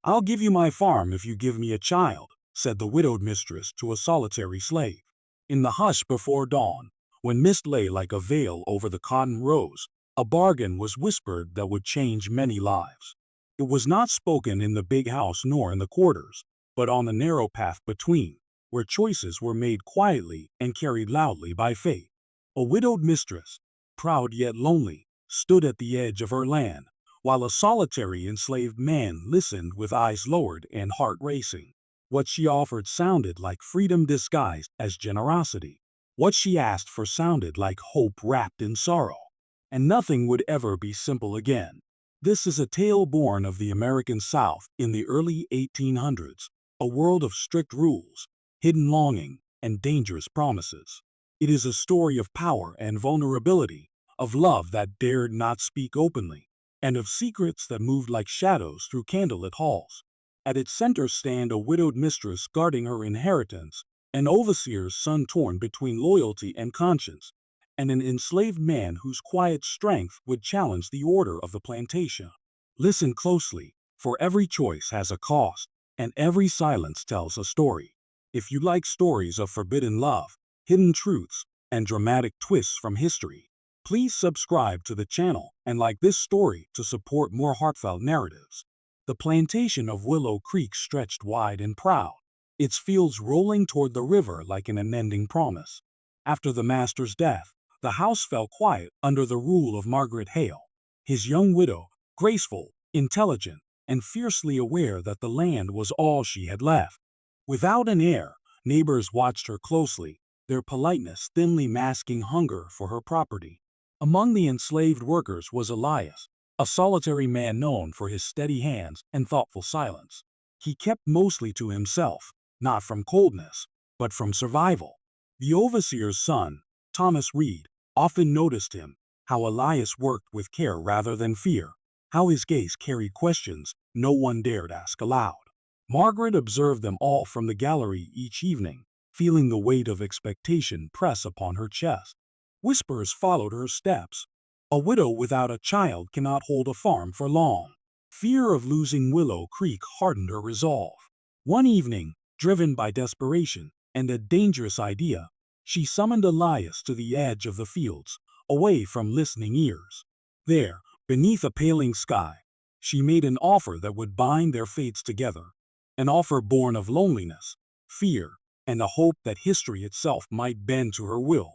"I'll give you my farm if you give me a child," said the widowed mistress to a solitary slave. In the hush before dawn, when mist lay like a veil over the cotton rows, a bargain was whispered that would change many lives. It was not spoken in the big house nor in the quarters, but on the narrow path between, where choices were made quietly and carried loudly by faith. A widowed mistress, proud yet lonely, stood at the edge of her land, while a solitary enslaved man listened with eyes lowered and heart racing. What she offered sounded like freedom disguised as generosity. What she asked for sounded like hope wrapped in sorrow. And nothing would ever be simple again. This is a tale born of the American South in the early 1800s, a world of strict rules, hidden longing, and dangerous promises. It is a story of power and vulnerability, of love that dared not speak openly, and of secrets that moved like shadows through candlelit halls. At its center stand a widowed mistress guarding her inheritance, an overseer's son torn between loyalty and conscience, and an enslaved man whose quiet strength would challenge the order of the plantation. Listen closely, for every choice has a cost, and every silence tells a story. If you like stories of forbidden love, hidden truths, and dramatic twists from history, please subscribe to the channel and like this story to support more heartfelt narratives. The plantation of Willow Creek stretched wide and proud, its fields rolling toward the river like an unending promise. After the master's death, the house fell quiet under the rule of Margaret Hale, his young widow, graceful, intelligent, and fiercely aware that the land was all she had left. Without an heir, neighbors watched her closely, their politeness thinly masking hunger for her property. Among the enslaved workers was Elias, a solitary man known for his steady hands and thoughtful silence. He kept mostly to himself, not from coldness, but from survival. The overseer's son, Thomas Reed, often noticed him, how Elias worked with care rather than fear, how his gaze carried questions no one dared ask aloud. Margaret observed them all from the gallery each evening, feeling the weight of expectation press upon her chest. Whispers followed her steps. A widow without a child cannot hold a farm for long. Fear of losing Willow Creek hardened her resolve. One evening, driven by desperation and a dangerous idea, she summoned Elias to the edge of the fields, away from listening ears. There, beneath a paling sky, she made an offer that would bind their fates together, an offer born of loneliness, fear, and the hope that history itself might bend to her will.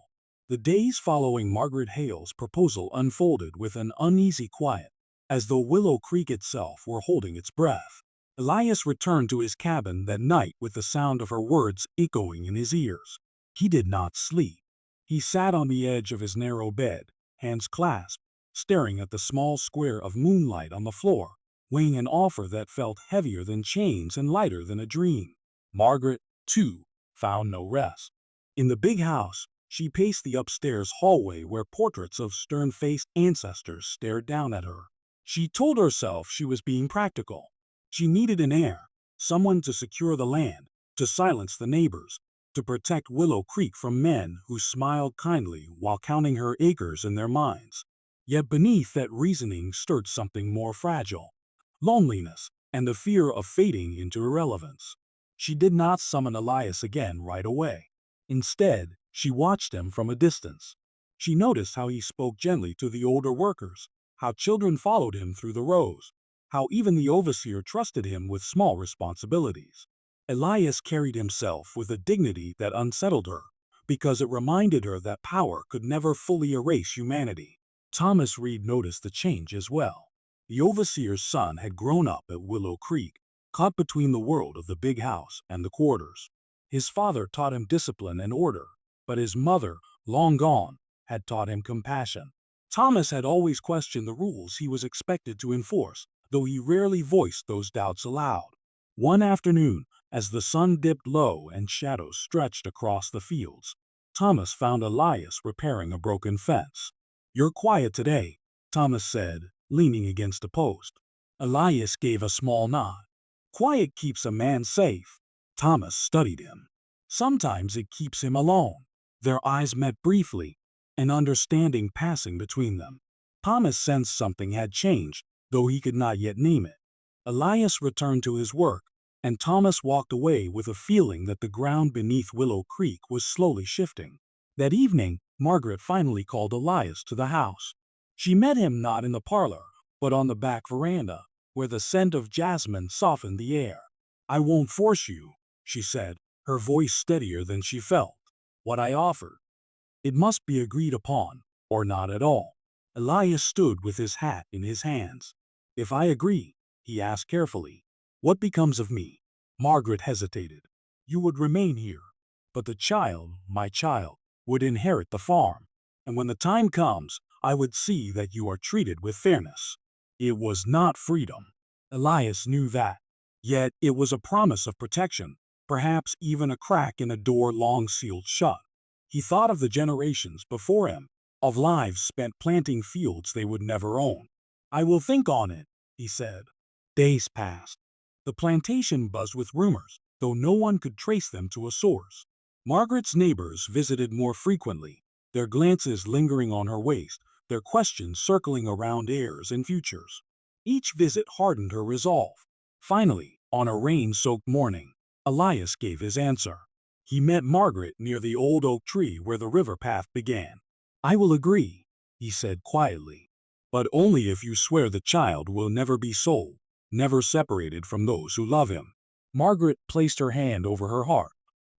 The days following Margaret Hale's proposal unfolded with an uneasy quiet, as though Willow Creek itself were holding its breath. Elias returned to his cabin that night with the sound of her words echoing in his ears. He did not sleep. He sat on the edge of his narrow bed, hands clasped, staring at the small square of moonlight on the floor, weighing an offer that felt heavier than chains and lighter than a dream. Margaret, too, found no rest. In the big house, she paced the upstairs hallway where portraits of stern-faced ancestors stared down at her. She told herself she was being practical. She needed an heir, someone to secure the land, to silence the neighbors, to protect Willow Creek from men who smiled kindly while counting her acres in their minds. Yet beneath that reasoning stirred something more fragile: loneliness and the fear of fading into irrelevance. She did not summon Elias again right away. Instead, she watched him from a distance. She noticed how he spoke gently to the older workers, how children followed him through the rows, how even the overseer trusted him with small responsibilities. Elias carried himself with a dignity that unsettled her, because it reminded her that power could never fully erase humanity. Thomas Reed noticed the change as well. The overseer's son had grown up at Willow Creek, caught between the world of the big house and the quarters. His father taught him discipline and order, but his mother, long gone, had taught him compassion. Thomas had always questioned the rules he was expected to enforce, though he rarely voiced those doubts aloud. One afternoon, as the sun dipped low and shadows stretched across the fields, Thomas found Elias repairing a broken fence. "You're quiet today," Thomas said, leaning against a post. Elias gave a small nod. "Quiet keeps a man safe." Thomas studied him. "Sometimes it keeps him alone." Their eyes met briefly, an understanding passing between them. Thomas sensed something had changed, though he could not yet name it. Elias returned to his work, and Thomas walked away with a feeling that the ground beneath Willow Creek was slowly shifting. That evening, Margaret finally called Elias to the house. She met him not in the parlor, but on the back veranda, where the scent of jasmine softened the air. "I won't force you," she said, her voice steadier than she felt. "What I offered, it must be agreed upon, or not at all." Elias stood with his hat in his hands. "If I agree," he asked carefully, "what becomes of me?" Margaret hesitated. "You would remain here, but the child, my child, would inherit the farm, and when the time comes, I would see that you are treated with fairness." It was not freedom. Elias knew that. Yet it was a promise of protection, perhaps even a crack in a door long sealed shut. He thought of the generations before him, of lives spent planting fields they would never own. "I will think on it," he said. Days passed. The plantation buzzed with rumors, though no one could trace them to a source. Margaret's neighbors visited more frequently, their glances lingering on her waist, their questions circling around heirs and futures. Each visit hardened her resolve. Finally, on a rain-soaked morning, Elias gave his answer. He met Margaret near the old oak tree where the river path began. "I will agree," he said quietly, "but only if you swear the child will never be sold, never separated from those who love him." Margaret placed her hand over her heart.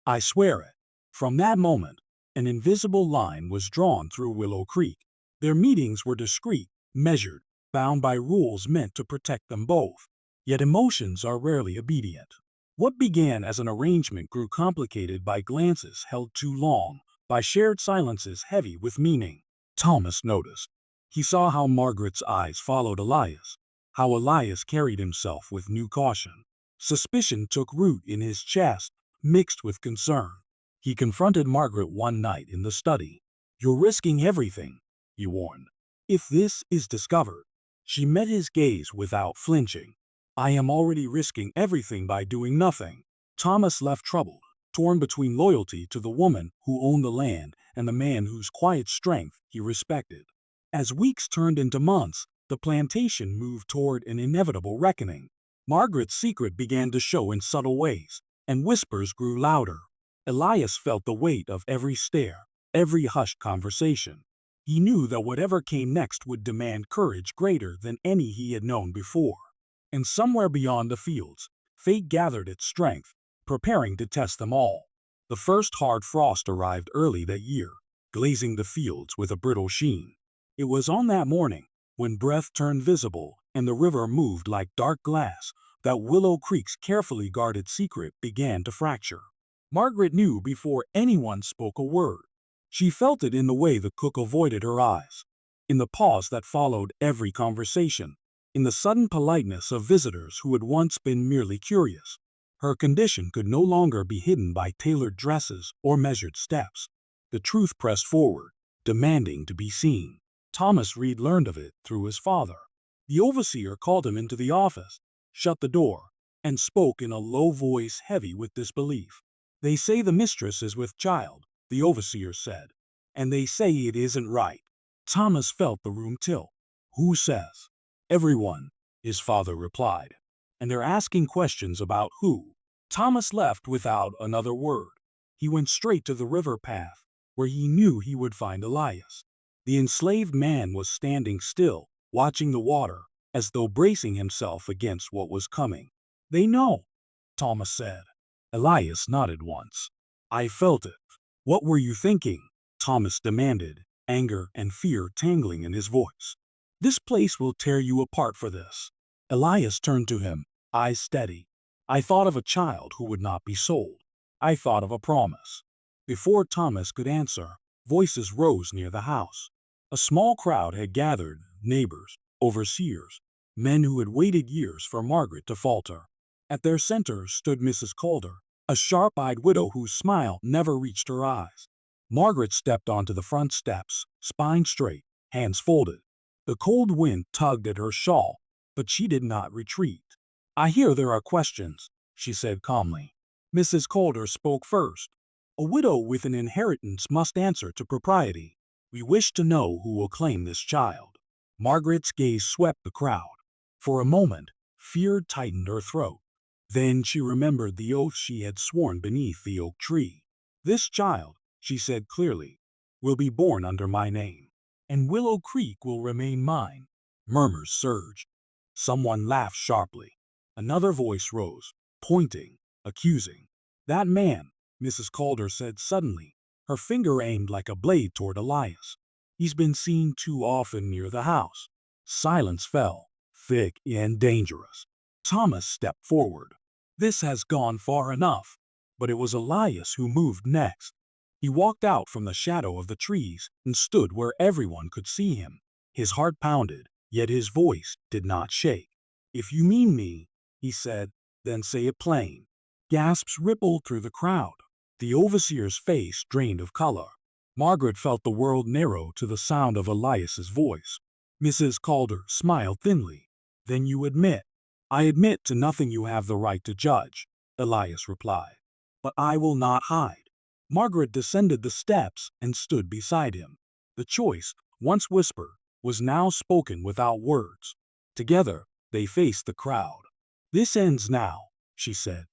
"I swear it." From that moment, an invisible line was drawn through Willow Creek. Their meetings were discreet, measured, bound by rules meant to protect them both. Yet emotions are rarely obedient. What began as an arrangement grew complicated by glances held too long, by shared silences heavy with meaning. Thomas noticed. He saw how Margaret's eyes followed Elias, how Elias carried himself with new caution. Suspicion took root in his chest, mixed with concern. He confronted Margaret one night in the study. "You're risking everything," he warned. "If this is discovered." She met his gaze without flinching. "I am already risking everything by doing nothing." Thomas left troubled, torn between loyalty to the woman who owned the land and the man whose quiet strength he respected. As weeks turned into months, the plantation moved toward an inevitable reckoning. Margaret's secret began to show in subtle ways, and whispers grew louder. Elias felt the weight of every stare, every hushed conversation. He knew that whatever came next would demand courage greater than any he had known before. And somewhere beyond the fields, fate gathered its strength, preparing to test them all. The first hard frost arrived early that year, glazing the fields with a brittle sheen. It was on that morning, when breath turned visible and the river moved like dark glass, that Willow Creek's carefully guarded secret began to fracture. Margaret knew before anyone spoke a word. She felt it in the way the cook avoided her eyes, in the pause that followed every conversation, in the sudden politeness of visitors who had once been merely curious. Her condition could no longer be hidden by tailored dresses or measured steps. The truth pressed forward, demanding to be seen. Thomas Reed learned of it through his father. The overseer called him into the office, shut the door, and spoke in a low voice heavy with disbelief. "They say the mistress is with child," the overseer said, "and they say it isn't right." Thomas felt the room tilt. "Who says?" "Everyone," his father replied. "And they're asking questions about who." Thomas left without another word. He went straight to the river path, where he knew he would find Elias. The enslaved man was standing still, watching the water, as though bracing himself against what was coming. "They know," Thomas said. Elias nodded once. "I felt it." "What were you thinking?" Thomas demanded, anger and fear tangling in his voice. "This place will tear you apart for this." Elias turned to him, eyes steady. "I thought of a child who would not be sold. I thought of a promise." Before Thomas could answer, voices rose near the house. A small crowd had gathered, neighbors, overseers, men who had waited years for Margaret to falter. At their center stood Mrs. Calder, a sharp-eyed widow whose smile never reached her eyes. Margaret stepped onto the front steps, spine straight, hands folded. The cold wind tugged at her shawl, but she did not retreat. "I hear there are questions," she said calmly. Mrs. Calder spoke first. "A widow with an inheritance must answer to propriety. We wish to know who will claim this child." Margaret's gaze swept the crowd. For a moment, Fear tightened her throat. Then she remembered the oath she had sworn beneath the oak tree. "This child," she said clearly, "will be born under my name, and Willow Creek will remain mine." Murmurs surged. Someone laughed sharply. Another voice rose, pointing, accusing. "That man," Mrs. Calder said suddenly, her finger aimed like a blade toward Elias. "He's been seen too often near the house." Silence fell, thick and dangerous. Thomas stepped forward. "This has gone far enough." But it was Elias who moved next. He walked out from the shadow of the trees and stood where everyone could see him. His heart pounded, yet his voice did not shake. "If you mean me," he said, "then say it plain." Gasps rippled through the crowd. The overseer's face drained of color. Margaret felt the world narrow to the sound of Elias's voice. Mrs. Calder smiled thinly. "Then you admit?" "I admit to nothing you have the right to judge," Elias replied. "But I will not hide." Margaret descended the steps and stood beside him. The choice, once whispered, was now spoken without words. Together, they faced the crowd. "This ends now," she said.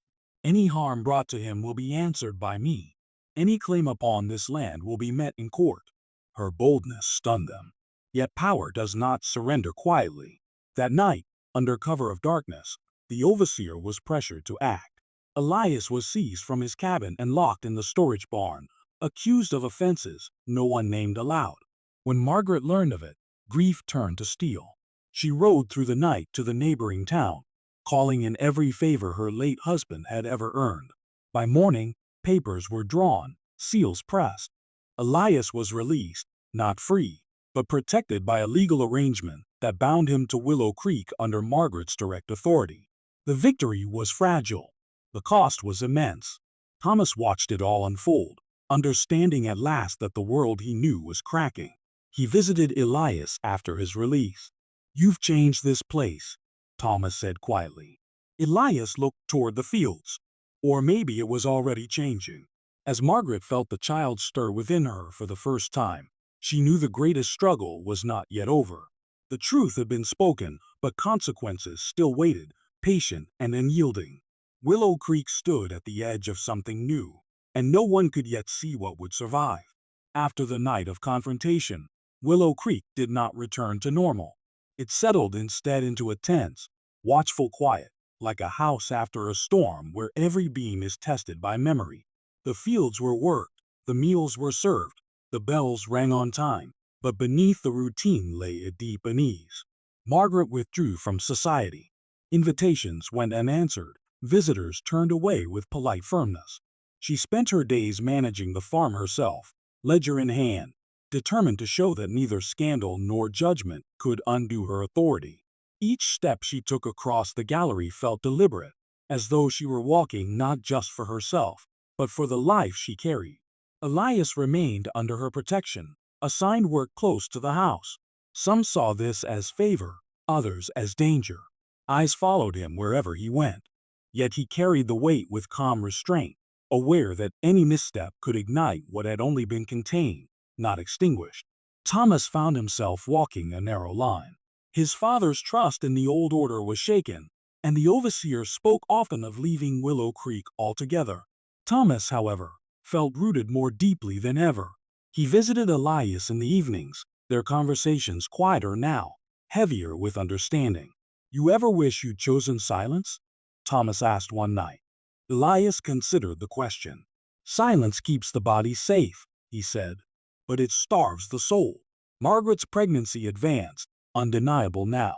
"Any harm brought to him will be answered by me. Any claim upon this land will be met in court." Her boldness stunned them. Yet power does not surrender quietly. That night, under cover of darkness, the overseer was pressured to act. Elias was seized from his cabin and locked in the storage barn, accused of offenses no one named aloud. When Margaret learned of it, grief turned to steel. She rode through the night to the neighboring town, calling in every favor her late husband had ever earned. By morning, papers were drawn, seals pressed. Elias was released, not free, but protected by a legal arrangement that bound him to Willow Creek under Margaret's direct authority. The victory was fragile. The cost was immense. Thomas watched it all unfold, understanding at last that the world he knew was cracking. He visited Elias after his release. "You've changed this place," Thomas said quietly. Elias looked toward the fields. Or maybe it was already changing. As Margaret felt the child stir within her for the first time, she knew the greatest struggle was not yet over. The truth had been spoken, but consequences still waited, patient and unyielding. Willow Creek stood at the edge of something new, and no one could yet see what would survive. After the night of confrontation, Willow Creek did not return to normal. It settled instead into a tense, watchful quiet, like a house after a storm where every beam is tested by memory. The fields were worked, the meals were served, the bells rang on time, but beneath the routine lay a deep unease. Margaret withdrew from society. Invitations went unanswered, visitors turned away with polite firmness. She spent her days managing the farm herself, ledger in hand, determined to show that neither scandal nor judgment could undo her authority. Each step she took across the gallery felt deliberate, as though she were walking not just for herself, but for the life she carried. Elias remained under her protection, assigned work close to the house. Some saw this as favor, others as danger. Eyes followed him wherever he went. Yet he carried the weight with calm restraint, aware that any misstep could ignite what had only been contained, not extinguished. Thomas found himself walking a narrow line. His father's trust in the old order was shaken, and the overseer spoke often of leaving Willow Creek altogether. Thomas, however, felt rooted more deeply than ever. He visited Elias in the evenings, their conversations quieter now, heavier with understanding. "You ever wish you'd chosen silence?" Thomas asked one night. Elias considered the question. "Silence keeps the body safe," he said, "but it starves the soul." Margaret's pregnancy advanced, undeniable now.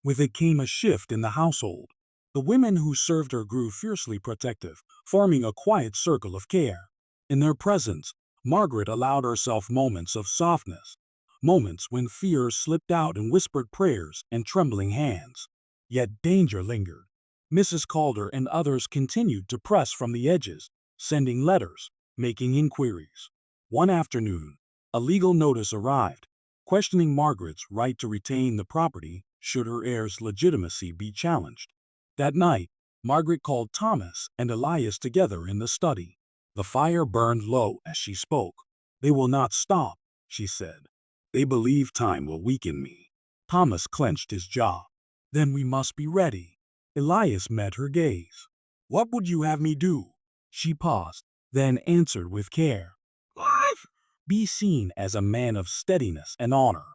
With it came a shift in the household. The women who served her grew fiercely protective, forming a quiet circle of care. In their presence, Margaret allowed herself moments of softness, moments when fear slipped out in whispered prayers and trembling hands. Yet danger lingered. Mrs. Calder and others continued to press from the edges, sending letters, making inquiries. One afternoon, a legal notice arrived, questioning Margaret's right to retain the property should her heir's legitimacy be challenged. That night, Margaret called Thomas and Elias together in the study. The fire burned low as she spoke. "They will not stop," she said. "They believe time will weaken me." Thomas clenched his jaw. "Then we must be ready." Elias met her gaze. "What would you have me do?" She paused, then answered with care. "Life! Be seen as a man of steadiness and honor.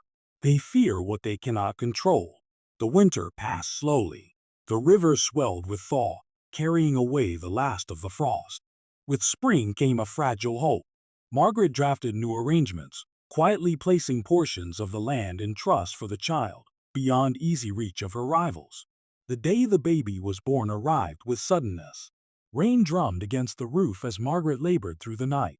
They fear what they cannot control." The winter passed slowly. The river swelled with thaw, carrying away the last of the frost. With spring came a fragile hope. Margaret drafted new arrangements, quietly placing portions of the land in trust for the child, beyond easy reach of her rivals. The day the baby was born arrived with suddenness. Rain drummed against the roof as Margaret labored through the night.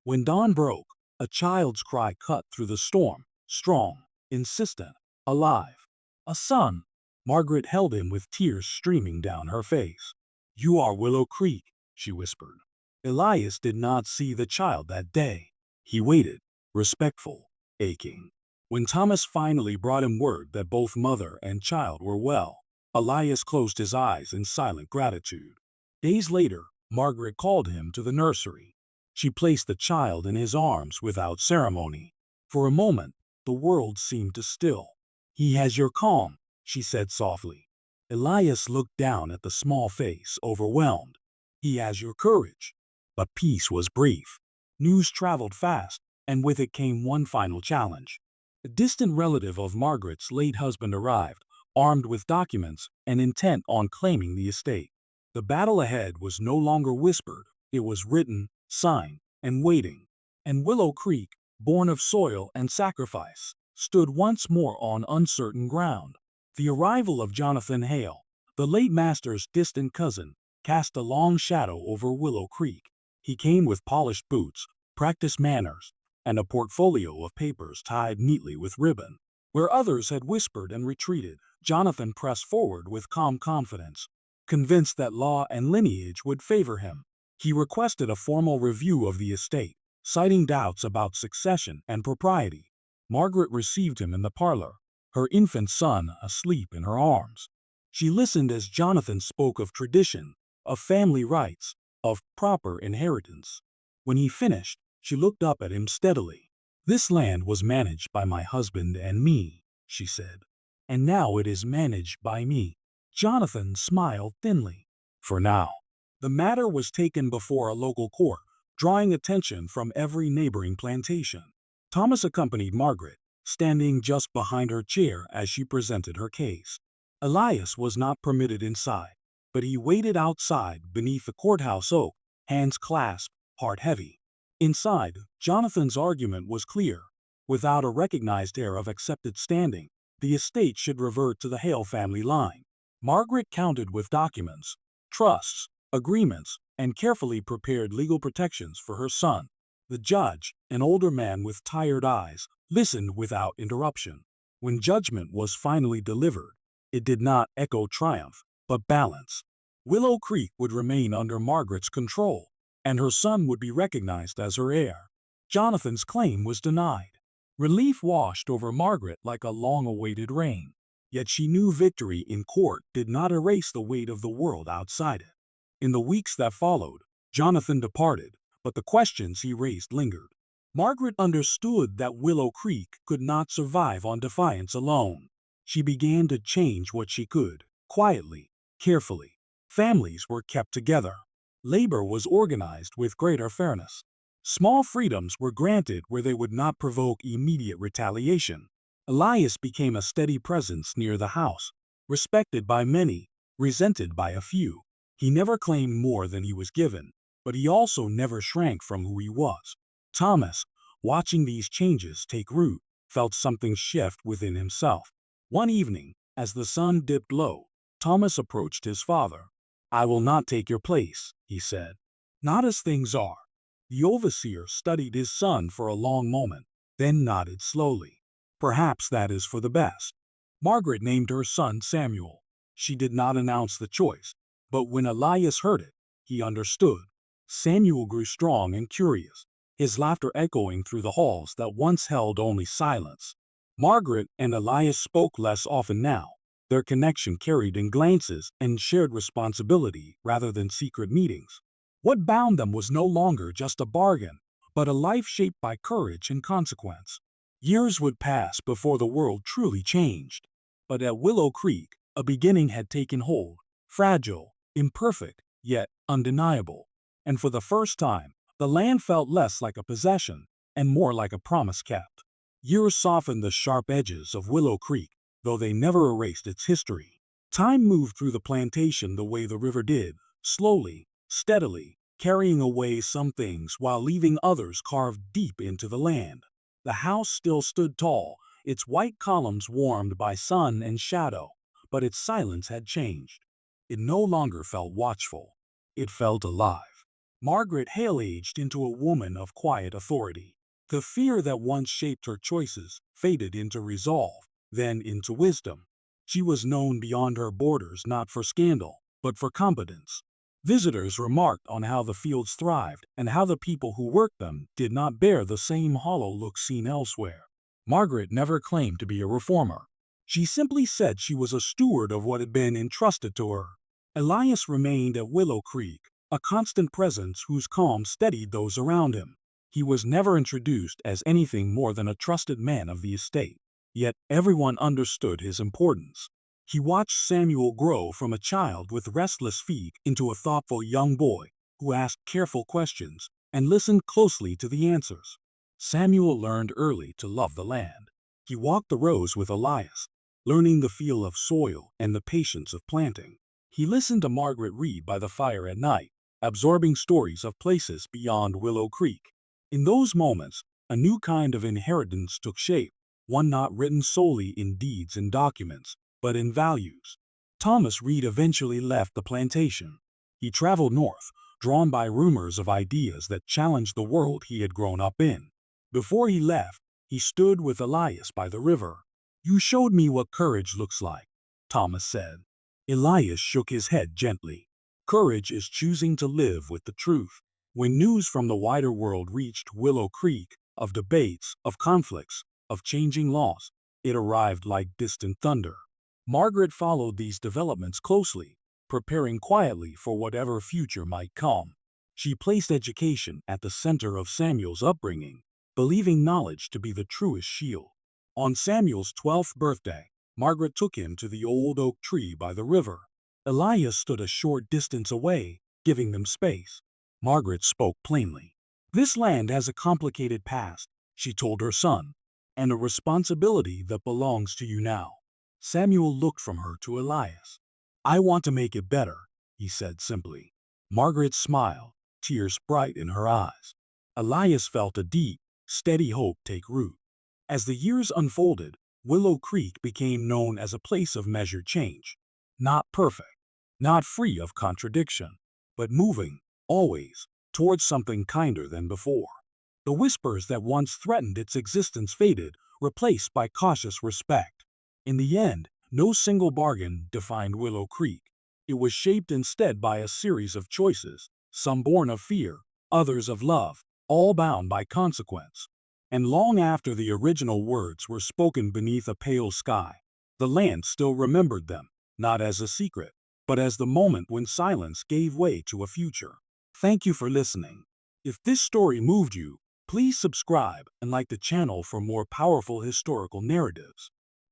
When dawn broke, a child's cry cut through the storm, strong, insistent, alive. A son. Margaret held him with tears streaming down her face. "You are Willow Creek," she whispered. Elias did not see the child that day. He waited, respectful, aching. When Thomas finally brought him word that both mother and child were well, Elias closed his eyes in silent gratitude. Days later, Margaret called him to the nursery. She placed the child in his arms without ceremony. For a moment, the world seemed to still. "He has your calm," she said softly. Elias looked down at the small face, overwhelmed. "He has your courage." But peace was brief. News traveled fast, and with it came one final challenge. A distant relative of Margaret's late husband arrived, armed with documents and intent on claiming the estate. The battle ahead was no longer whispered, it was written, signed, and waiting. And Willow Creek, born of soil and sacrifice, stood once more on uncertain ground. The arrival of Jonathan Hale, the late master's distant cousin, cast a long shadow over Willow Creek. He came with polished boots, practiced manners, and a portfolio of papers tied neatly with ribbon. Where others had whispered and retreated, Jonathan pressed forward with calm confidence, convinced that law and lineage would favor him. He requested a formal review of the estate, citing doubts about succession and propriety. Margaret received him in the parlor, her infant son asleep in her arms. She listened as Jonathan spoke of tradition, of family rights, of proper inheritance. When he finished, she looked up at him steadily. "This land was managed by my husband and me," she said. "And now it is managed by me." Jonathan smiled thinly. "For now." The matter was taken before a local court, drawing attention from every neighboring plantation. Thomas accompanied Margaret, standing just behind her chair as she presented her case. Elias was not permitted inside, but he waited outside beneath the courthouse oak, hands clasped, heart heavy. Inside, Jonathan's argument was clear. Without a recognized heir of accepted standing, the estate should revert to the Hale family line. Margaret counted with documents, trusts, agreements, and carefully prepared legal protections for her son. The judge, an older man with tired eyes, listened without interruption. When judgment was finally delivered, it did not echo triumph, but balance. Willow Creek would remain under Margaret's control, and her son would be recognized as her heir. Jonathan's claim was denied. Relief washed over Margaret like a long-awaited rain. Yet she knew victory in court did not erase the weight of the world outside it. In the weeks that followed, Jonathan departed, but the questions he raised lingered. Margaret understood that Willow Creek could not survive on defiance alone. She began to change what she could, quietly, carefully. Families were kept together. Labor was organized with greater fairness. Small freedoms were granted where they would not provoke immediate retaliation. Elias became a steady presence near the house, respected by many, resented by a few. He never claimed more than he was given, but he also never shrank from who he was. Thomas, watching these changes take root, felt something shift within himself. One evening, as the sun dipped low, Thomas approached his father. "I will not take your place," he said. "Not as things are." The overseer studied his son for a long moment, then nodded slowly. "Perhaps that is for the best." Margaret named her son Samuel. She did not announce the choice, but when Elias heard it, he understood. Samuel grew strong and curious, his laughter echoing through the halls that once held only silence. Margaret and Elias spoke less often now. Their connection carried in glances and shared responsibility rather than secret meetings. What bound them was no longer just a bargain, but a life shaped by courage and consequence. Years would pass before the world truly changed. But at Willow Creek, a beginning had taken hold. fragile, imperfect, yet undeniable. And for the first time, the land felt less like a possession and more like a promise kept. Years softened the sharp edges of Willow Creek, though they never erased its history. Time moved through the plantation the way the river did, slowly, steadily, carrying away some things while leaving others carved deep into the land. The house still stood tall, its white columns warmed by sun and shadow, but its silence had changed. It no longer felt watchful. It felt alive. Margaret Hale aged into a woman of quiet authority. The fear that once shaped her choices faded into resolve, then into wisdom. She was known beyond her borders not for scandal, but for competence. Visitors remarked on how the fields thrived and how the people who worked them did not bear the same hollow look seen elsewhere. Margaret never claimed to be a reformer. She simply said she was a steward of what had been entrusted to her. Elias remained at Willow Creek, a constant presence whose calm steadied those around him. He was never introduced as anything more than a trusted man of the estate, yet everyone understood his importance. He watched Samuel grow from a child with restless feet into a thoughtful young boy who asked careful questions and listened closely to the answers. Samuel learned early to love the land. He walked the rows with Elias, learning the feel of soil and the patience of planting. He listened to Margaret read by the fire at night, absorbing stories of places beyond Willow Creek. In those moments, a new kind of inheritance took shape, one not written solely in deeds and documents, but in values. Thomas Reed eventually left the plantation. He traveled north, drawn by rumors of ideas that challenged the world he had grown up in. Before he left, he stood with Elias by the river. "You showed me what courage looks like," Thomas said. Elias shook his head gently. "Courage is choosing to live with the truth." When news from the wider world reached Willow Creek, of debates, of conflicts, of changing laws, it arrived like distant thunder. Margaret followed these developments closely, preparing quietly for whatever future might come. She placed education at the center of Samuel's upbringing, believing knowledge to be the truest shield. On Samuel's 12th birthday, Margaret took him to the old oak tree by the river. Elias stood a short distance away, giving them space. Margaret spoke plainly. "This land has a complicated past," she told her son, "and a responsibility that belongs to you now." Samuel looked from her to Elias. "I want to make it better," he said simply. Margaret smiled, tears bright in her eyes. Elias felt a deep, steady hope take root. As the years unfolded, Willow Creek became known as a place of measured change. Not perfect, not free of contradiction, but moving, always, towards something kinder than before. The whispers that once threatened its existence faded, replaced by cautious respect. In the end, no single bargain defined Willow Creek. It was shaped instead by a series of choices, some born of fear, others of love, all bound by consequence. And long after the original words were spoken beneath a pale sky, the land still remembered them, not as a secret, but as the moment when silence gave way to a future. Thank you for listening. If this story moved you, please subscribe and like the channel for more powerful historical narratives.